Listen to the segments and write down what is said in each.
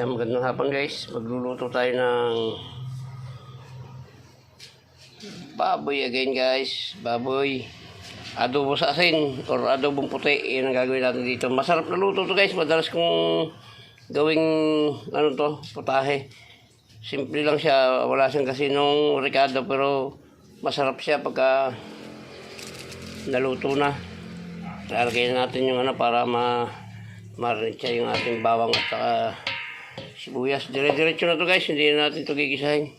Ayan, magandang hapon guys. Magluluto tayo ng baboy again guys. Baboy. Adobo sa asin or adobong puti. Yan ang gagawin natin dito. Masarap na luto to guys. Madalas kong gawing putahe. Simple lang siya. Wala siyang kasinong ricado pero masarap siya pagka naluto na. Lalagyan natin yung para marinig siya yung ating bawang at saka sibuyas. Dire-diretso na to guys, hindi na natin ito gigisahin.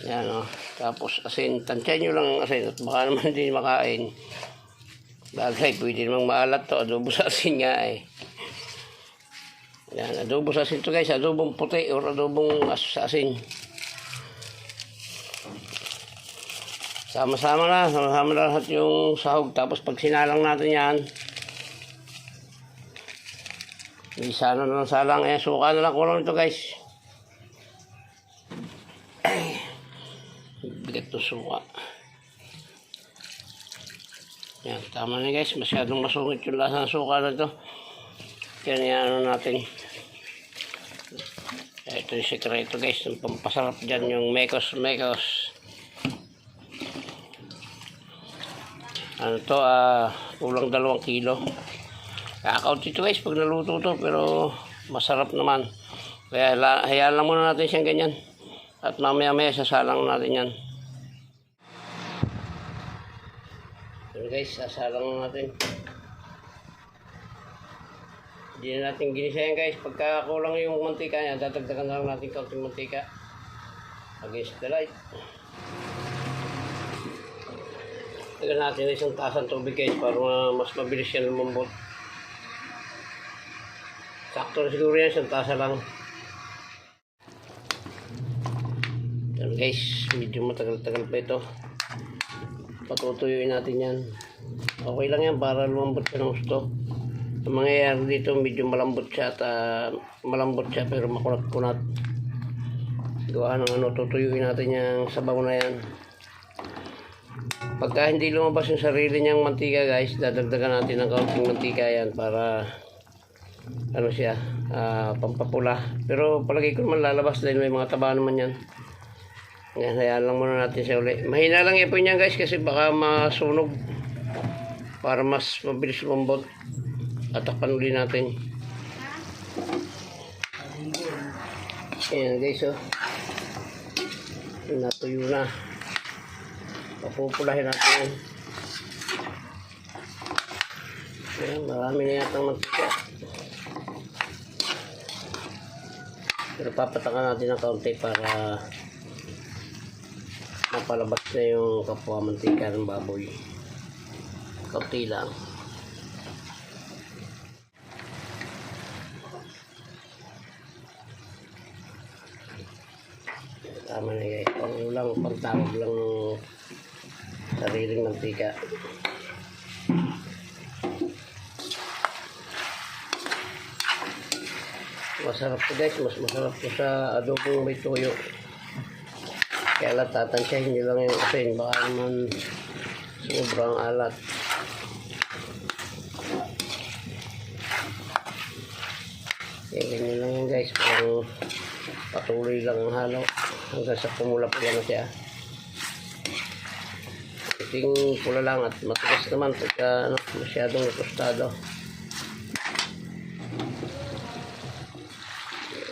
Yan o. Tapos asin, tansyahin nyo lang ang asin at baka naman hindi makain. Bagay, pwede namang maalat to. Adobo sa asin nga eh. Yan, adobo sa asin to guys. Adobong puti or adobong sa asin. Sama-sama na lahat yung sahog. Tapos pag sinalang natin yan, isa na ng salang. Suka na lang kulang ito guys. Bigat to suka. Yan, tama na guys. Masyadong masungit yung lasa ng suka na ito. Yan natin. Ito yung sekreto guys. Yung pampasarap dyan yung mekos. Kulang 2 kilo. Kakaunti ito guys pag naluto to, pero masarap naman. Kaya hayaan lang muna natin siyang ganyan. At mamaya sasalang natin yan. So guys, sasalang natin. Hindi na natin ginisayan guys. Pagka kulang yung mantika niya, dadagdagan na lang natin kaunting mantika. Against the light. Lagyan natin isang tasang tubig guys para mas mabilis yan lumambot. Sakto na siguro yan, isang tasa lang. Yan guys, medyo matagal-tagal pa ito. Patutuyuin natin yan. Okay lang yan para lumambot siya ng gusto. Ang mangyayari dito, medyo malambot siya at pero makunat-kunat. Gawa ng tutuyuin natin yung sabaw na yan. Pagka hindi lumabas yung sarili niyang mantika guys, dadagdagan natin ng kaunting mantika yan para pampapula. Pero palagi ko naman lalabas dahil may mga taba naman yan. Ngayon, hayaan lang muna natin siya ulit. Mahina lang ipon niya guys kasi baka masunog. Para mas mabilis lumambot. Atakpan ulit natin. Ayan guys natuyo na. Papupulahin natin. Ayan, marami na yatang mantika. Pero papatakan natin ng kaunti para mapalabas na yung kapwa mantika ng baboy. Kaunti lang. Tama na guys. Pagtawag lang ng sariling mantika. Masarap to guys. Mas masarap to sa adobong may tuyo. Kaya lang tatansyahin nyo lang yung asin. Baka naman sobrang alat. Kaya ganyan lang yun guys. Parang patuloy lang ang halo. Hanggang sa pumula-pula na siya. Ting pula lang at matigas naman pagka masyadong tostado.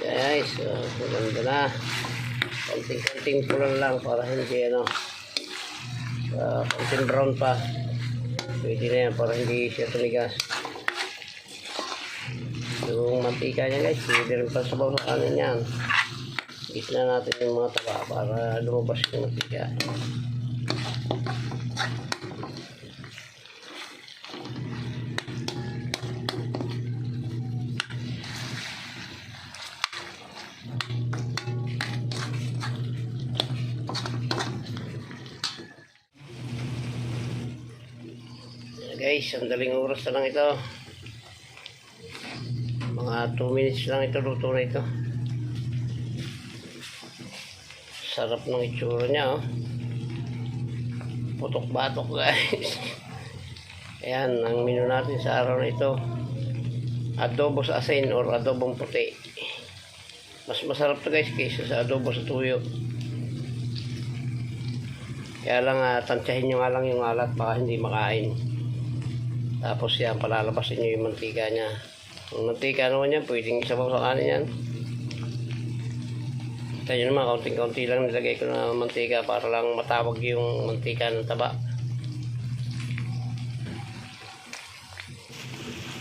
Guys, maganda na. Konting-konting pula lang para hindi konting brown pa. Pwede na yan para hindi siya tumigas. Yung mantika niya guys, pwede rin pa sabaw sa kanin yan. Gitna natin yung mga taba para lumabas yung mantika. Guys, ang daling oras na lang ito. Mga 2 minutes lang ito, luto na ito. Sarap ng itsura niya Putok-batok guys. Ayan, ang menu natin sa araw na ito. adobo sa asin or adobong puti. Mas masarap to guys kaysa sa adobo sa tuyo. Kaya lang tansyahin nyo nga lang yung alat baka hindi makain. Tapos yan, palalabasin nyo yung mantika nya. Yung mantika naman yan, pwedeng isabaw sa kanin yan. Kita nyo naman, kaunting-kaunti lang nilagay ko na mantika para lang matawag yung mantika ng taba.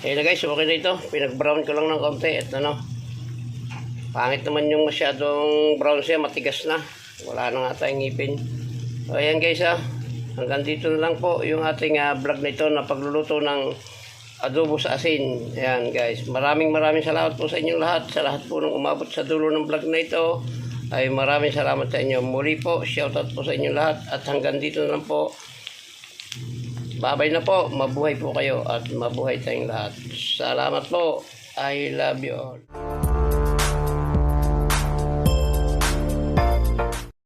Ayun na guys, okay na ito. Pinag-brown ko lang ng kaunti. At ano, pangit naman yung masyadong brown siya, matigas na. Wala na nga tayong ngipin. So ayan guys hanggang dito na lang po yung ating vlog na ito na pagluluto ng adobo sa asin. Ayan guys, maraming salamat po sa inyong lahat. Sa lahat po ng umabot sa dulo ng vlog na ito ay maraming salamat sa inyo. Muli po, shoutout po sa inyong lahat. At hanggang dito na lang po. Babay na po, mabuhay po kayo at mabuhay tayong lahat. Salamat po. I love you all.